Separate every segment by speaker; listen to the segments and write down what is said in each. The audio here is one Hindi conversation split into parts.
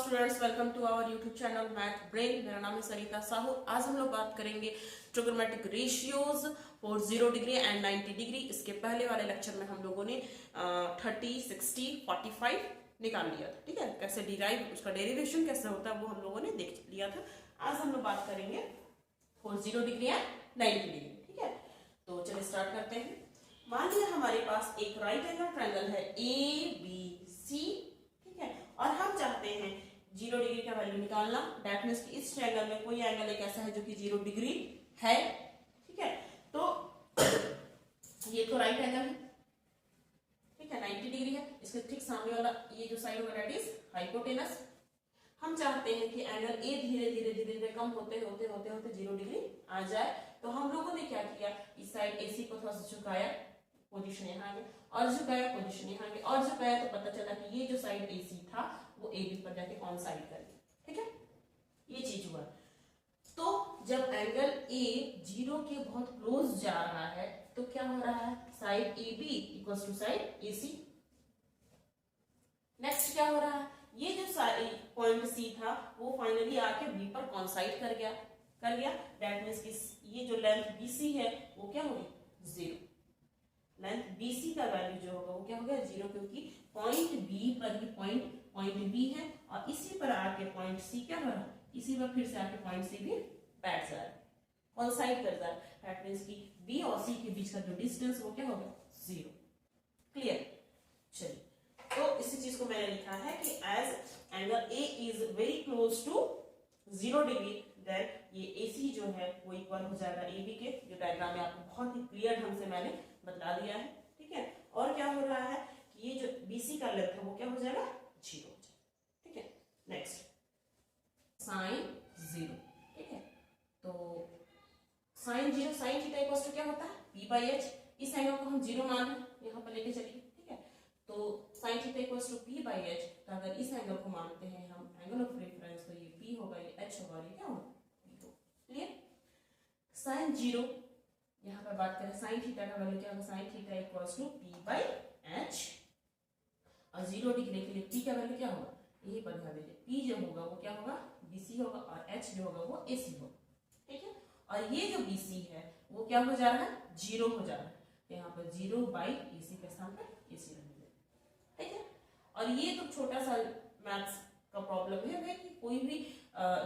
Speaker 1: Students, welcome to our YouTube channel Math Brain. मेरा नाम है सरिता साहू। आज हम लोग बात करेंगे trigonometric ratios for 0 degree and 90 degree. इसके पहले वाले लेक्चर में हम लोगों ने 30, 60, 45 निकाल लिया था। ठीक है, कैसे डिराइव, उसका डेरिवेशन कैसे होता है वो हम लोगों ने देख लिया था। आज हम लोग बात करेंगे फॉर 0 डिग्री एंड 90 डिग्री। ठीक है, तो चलिए स्टार्ट करते हैं। मान लिया हमारे पास एक राइट एंगल ट्रायंगल है ABC, ठीक है, और हम चाहते हैं 0 डिग्री का वैल्यू निकालना। दैट मींस कि इस ट्रायंगल में कोई एंगल एक ऐसा है जो कि 0 डिग्री है। ठीक है, तो ये तो राइट एंगल है, ठीक है, 90 डिग्री है। इसके ठीक सामने वाला ये जो साइड होगा दैट इज हाइपोटेनस। हम चाहते हैं कि एंगल ए धीरे धीरे धीरे धीरे कम होते होते होते होते 0 डिग्री आ जाए। तो हम लोगों ने क्या किया, इस साइड AC को थोड़ा सा झुकाया, पोजीशन यहाँ आगे, और झुकाया पोजीशन यहाँ आगे, और झुकाया तो पता चला कि ये जो साइड AC था वो AB पर जाके ऑन साइड कर दिया। ठीक है, ये चीज हुआ। तो जब एंगल A 0 के बहुत क्लोज जा रहा है तो क्या हो रहा है, side AB equals to side AC। Next क्या हो रहा है, ये जो पॉइंट C था वो फाइनली आके B पर कॉन्साइड कर गया। दैट मींस कि ये जो लेंथ BC है वो क्या हो गई, 0। लेंथ BC का वैल्यू जो होगा वो क्या हो गया, 0, क्योंकि पॉइंट B पर ही पॉइंट B है और इसी पर आके पॉइंट C क्या हो रहा है, इसी पर फिर से आके पॉइंट C भी बैठ जा रहा है, कॉन्साइड कर रहा है। दैट मींस कि B और C के बीच का जो डिस्टेंस वो क्या हो गया, 0। क्लियर। चलिए, तो इसी चीज को मैंने लिखा है कि as angle A is very close to 0 degree then ये AC जो है वो इक्वल हो जाएगा AB के। जो डायग्राम में आपको बहुत ही क्लियर ढंग से मैंने बता दिया है। ठीक है, और क्या हो रहा है कि ये जो BC का लेंथ है वो क्या हो जाएगा, 0 हो जाएगा। ठीक है, नेक्स्ट साइन 0। ठीक है, तो sine 0 sine theta equals to क्या होता है, P/h। इस एंगल को हम 0 मान यहाँ पर लेके चलिए। ठीक है, तो sign theta equals to P/h। तो अगर इस एंगल को मानते हैं हम एंगल ऑफ रेफरेंस, तो ये P होगा, ये H होगा, ये क्या होगा, P होगा। क्लियर। साइन 0, यहाँ पर बात करें साइन थीटा का वैल्यू क्या होगा, sign theta equals to P/h। और 0 डिग्री के लिए P का वैल्यू क्या होगा, यही पर ध्यान दीजिए, P जो होगा वो क्या होगा, BC होगा, और H जो होगा वो AC होगा। ठीक है, और ये जो BC है वो क्या हो जा रहा है, 0 हो जा रहा है। तो यहाँ पर 0/AC के स्थान पर AC रख दीजिए। ठीक है, और ये तो छोटा सा मैथ्स का प्रॉब्लम है भाई कि कोई भी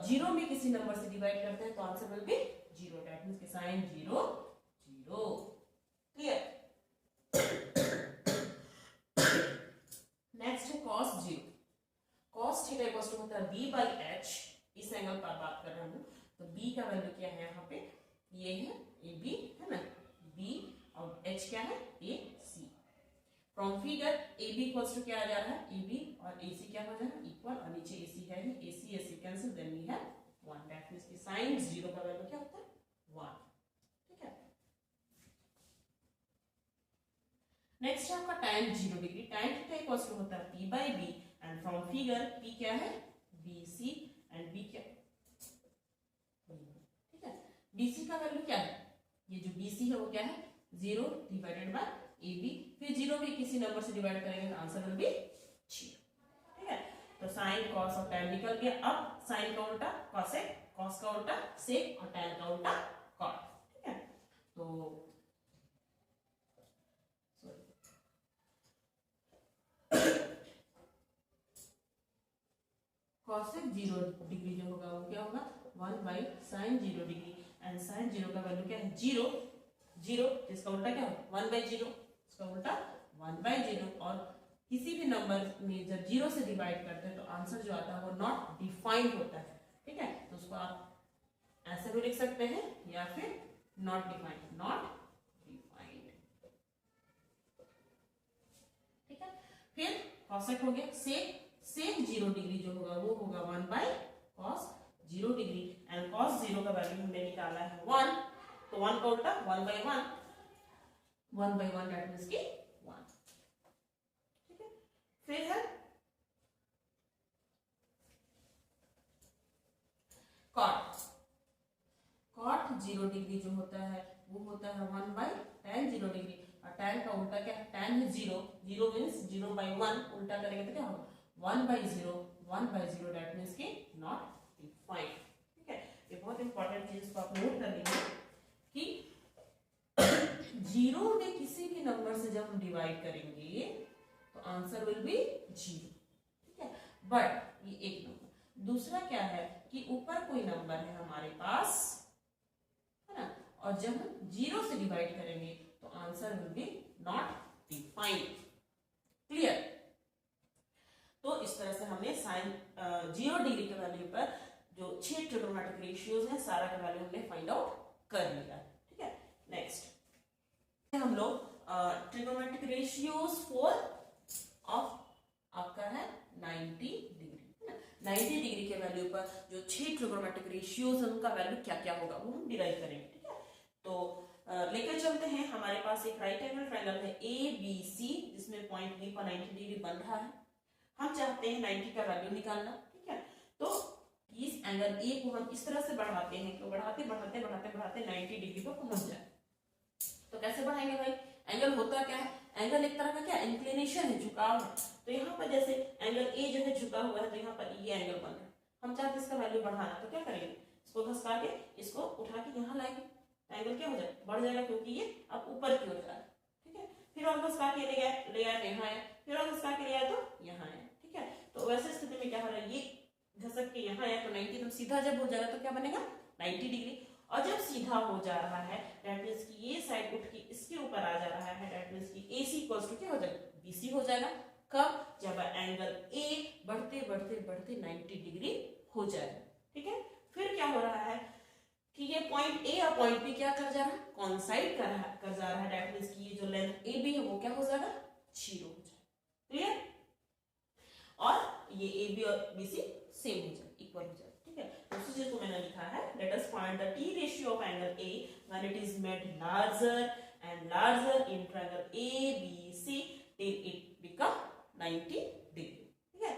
Speaker 1: 0 में किसी नंबर से डिवाइड करते हैं तो answer will be 0। That means कि साइन 0 0। क्लियर। नेक्स्ट है cos 0। cos theta equals to होता है B/h। इस एंगल पर बात कर रहा हूं तो B का वैल्यू क्या है, यहाँ पे ये है AB है ना, B और H क्या है, AC। From figure AB equals to क्या आ जा रहा है, AB और AC क्या हो जाएगा, इक्वल, और नीचे AC है ही, AC cancel, then we have 1। That means कि साइन 0 का वैल्यू क्या होता है, 1। ठीक है, नेक्स्ट है आपका tan 0 degree. tan theta equals to होता है P/b and from figure P क्या है, BC एंड B क्या, ठीक है, BC का वैल्यू क्या है, ये जो BC है वो क्या है, 0 डिवाइडेड बाय AB। फिर 0 भी किसी नंबर से डिवाइड करेंगे तो आंसर विल बी 0। ठीक है, तो साइन कॉस और tan निकल गया। अब साइन का उल्टा कॉसेक, कॉस का उल्टा सेक, और tan का उल्टा कॉट। ठीक है, तो कॉसेक 0 डिग्री जो होगा वो क्या होगा, 1/sin 0 डिग्री, एंड sin 0 का वैल्यू क्या है, 0, इसका उल्टा क्या होगा, 1/0, इसका उल्टा 1/0। और किसी भी नंबर में जब 0 से डिवाइड करते हैं तो आंसर जो आता है वो नॉट डिफाइंड होता है। ठीक है, तो उसको आप ऐसे भी लिख सकते हैं या फिर नॉट डिफाइंड। ठीक है, फिर कॉसेक हो गया। सेक 0 डिग्री जो होगा वो होगा 1/cos 0 डिग्री, एंड cos 0 का वैल्यू हमने निकाला है 1, तो 1 का उल्टा 1/1, 1/1 दैट मींस कि 1। ठीक है, फिर है cot 0 डिग्री जो होता है वो होता है 1/tan 0 डिग्री, और tan का उल्टा क्या है, tan है 0 मींस 0/1, उल्टा करेंगे तो क्या होगा, 1/0, 1/0 दैट मीन्स की नॉट डिफाइंड। ठीक है, ये बहुत इंपॉर्टेंट चीज को आप नोट कर लीजिए कि 0 में किसी भी नंबर से जब हम डिवाइड करेंगे तो आंसर विल बी 0। ठीक है, बट ये एक नंबर। दूसरा क्या है कि ऊपर कोई नंबर है हमारे पास, है ना, और जब हम 0 से डिवाइड करेंगे तो answer will B not defined. Clear? तो इस तरह से हमने साइन 0 डिग्री के वैल्यू पर जो 6 ट्रिगोनोमेट्रिक रेशियोज हैं सारा का वैल्यू हमने फाइंड आउट कर लिया। ठीक है, नेक्स्ट हम लोग ट्रिगोनोमेट्रिक रेशियोज फॉर ऑफ आपका है 90 डिग्री। 90 डिग्री के वैल्यू पर जो 6 ट्रिगोनोमेट्रिक रेशियोज हैं उनका वैल्यू क्या क्या होगा वो हम डिराइव करेंगे। ठीक है, तो लेकर चलते हैं। हमारे पास एक राइट एंगल ट्रायंगल है ABC जिसमें पॉइंट B पर 90 डिग्री बन रहा है। हम चाहते हैं 90 का वैल्यू निकालना। ठीक है, तो इस एंगल A को हम इस तरह से बढ़ाते हैं कि बढ़ाते बढ़ाते बढ़ाते बढ़ाते 90 डिग्री पर पहुंच जाए। तो कैसे बढ़ाएंगे भाई? एंगल होता क्या है? एंगल एक तरह का क्या इंक्लिनेशन है, झुकाव है। तो यहाँ पर जैसे एंगल A जो है झुका हुआ है तो यहाँ पर ये एंगल बन रहा है। हम चाहते हैं इसका वैल्यू बढ़ाना, तो क्या करेंगे? इसको घसका के इसको उठा के यहाँ लाएंगे, एंगल क्या हो जाएगा? बढ़ जाएगा, क्योंकि ये अब ऊपर की ओर जा रहा है। ठीक है, फिर और घसका के ले आए तो यहाँ आया, फिर और घसका के ले आए तो यहाँ आया। ठीक है, तो वैसे स्थिति में क्या हो रहा है? ये घसक के यहाँ आया तो 90, तो सीधा जब हो जाएगा तो क्या बनेगा? 90 डिग्री। और जब सीधा हो जा रहा है दैट मींस कि ये साइड उठ के इसके ऊपर आ जा रहा है, दैट मींस कि AC इक्वल्स टू क्या हो जाएगा? BC हो जाएगा। कब? जब एंगल A बढ़ते बढ़ते बढ़ते 90 डिग्री हो जाएगा। ठीक है, फिर क्या हो रहा है कि ये पॉइंट A और पॉइंट B क्या कर जा रहा है? कॉन्साइड कर जा रहा है, दैट मींस कि ये जो लेंथ AB है वो क्या हो जाएगा? 0 हो जाएगा। क्लियर? और ये AB और BC सेम हो जाएगा, इक्वल हो जाएगा। ठीक है, दूसरी चीज को मैंने लिखा है, let us find the T ratio of angle A when it is made larger and larger in triangle ABC till it become 90 degree. ठीक है,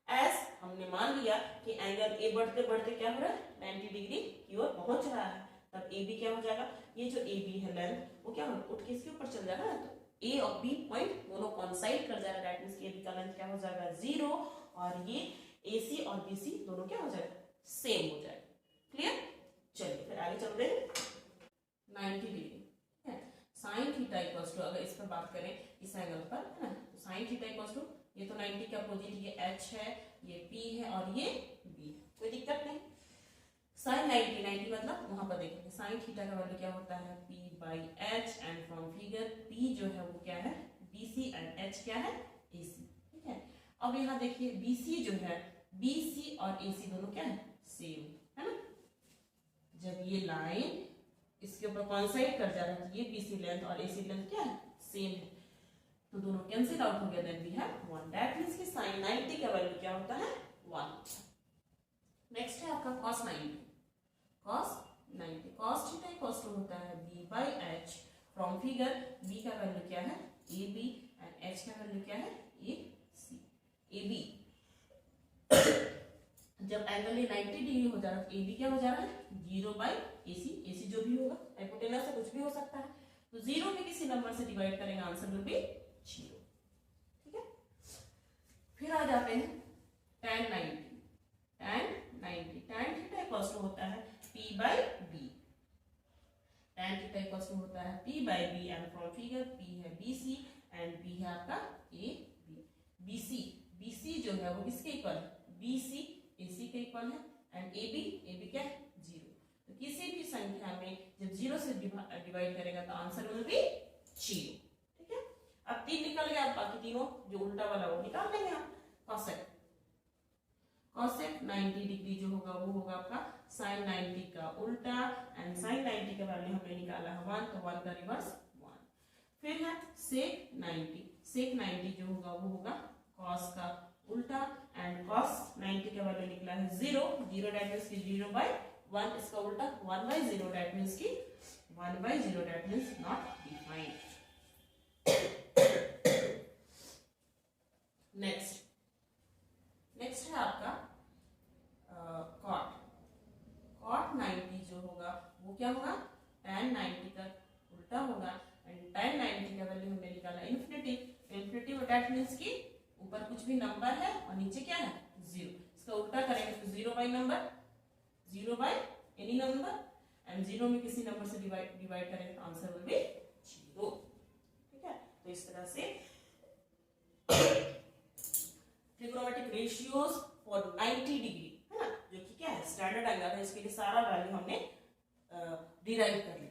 Speaker 1: एज हमने मान लिया कि एंगल A बढ़ते बढ़ते क्या हो रहा है? 90 डिग्री की ओर पहुंच रहा है, तब AB क्या हो जाएगा? ये जो AB है लेंथ वो क्या हो उठ के इसके ऊपर चल जाएगा ना, तो A और B पॉइंट दोनों कॉन्साइड कर जाएगा, दैट मींस कि AB का लेंथ क्या हो जाएगा? 0, और ये AC और BC दोनों क्या हो जाएगा? सेम हो जाएगा। क्लियर? चलिए फिर आगे चलते हैं। 90 डिग्री है, साइन थीटा इक्वल्स टू, अगर इस पर बात करें इस एंगल पर, है ना, तो साइन थीटा इक्वल्स टू, ये तो 90 का अपोजिट, ये H है, ये P है और ये B है, कोई दिक्कत नहीं। साइन 90 मतलब वहां पर देखेंगे साइन थीटा का वैल्यू क्या होता है? P/H, and from figure P जो है वो क्या है? BC, एंड H क्या है? AC। ठीक है, अब यहाँ देखिए BC जो है, BC और AC दोनों क्या है? सेम है ना। जब ये लाइन इसके ऊपर कॉन्साइड कर जा रहा है तो ये BC लेंथ और AC लेंथ क्या है? सेम है, तो दोनों कैंसिल आउट हो गया, then we have 1, that means कि sin 90 का वैल्यू क्या होता है? 1। नेक्स्ट है आपका cos 90। cos 90, cos theta equals to होता है B/H, फ्रॉम फिगर B का वैल्यू क्या है? AB, एंड H का वैल्यू क्या है? AC। AB जब एंगल ये 90 डिग्री हो जा रहा है तो AB क्या हो जा रहा है? 0/AC, AC जो भी होगा, हाइपोटेनस से कुछ भी हो सकता है, तो 0 में किसी नंबर से डिवाइड करेंगे, आंसर विल बी 0। ठीक है, फिर आ जाते हैं tan 90। tan theta equals to होता है P/B, tan theta equals to होता है P/B, and from figure P है BC एंड B है आपका AB। BC जो है वो किसके इक्वल है? BC AC के इक्वल है, एंड AB क्या है? 0। तो किसी भी संख्या में जब 0 से डिवाइड करेगा तो आंसर विल बी 0। ठीक है, अब 3 निकल गया, अब बाकी तीनों जो उल्टा वाला वो निकाल लेंगे हम। cosec 90 डिग्री जो होगा वो होगा आपका sin 90 का उल्टा, एंड sin 90 का वैल्यू हमने निकाला है 1, तो 1 का रिवर्स 1। फिर है sec 90 जो होगा वो होगा cos का उल्टा, एंड cos 90 का वैल्यू निकला है 0, दैट मींस कि 0/1, इसका उल्टा 1/0, दैट मींस कि 1/0, that means not defined. Next है आपका cot 90 जो होगा वो क्या होगा? tan 90 का उल्टा होगा, एंड tan 90 का वैल्यू हमने निकाला इन्फिनिटी, दैट मींस कि ऊपर कुछ भी नंबर है और नीचे क्या है? 0। By number, 0 by any number, and 0 में किसी नंबर से डिवाइड करेंगे तो आंसर विल बी 0। ठीक है, तो इस तरह से ट्रिग्नोमेट्रिक रेशियोज फॉर 90 डिग्री, है ना, जो कि क्या है स्टैंडर्ड एंगल है, इसके लिए सारा वैल्यू हमने डिराइव कर लिया।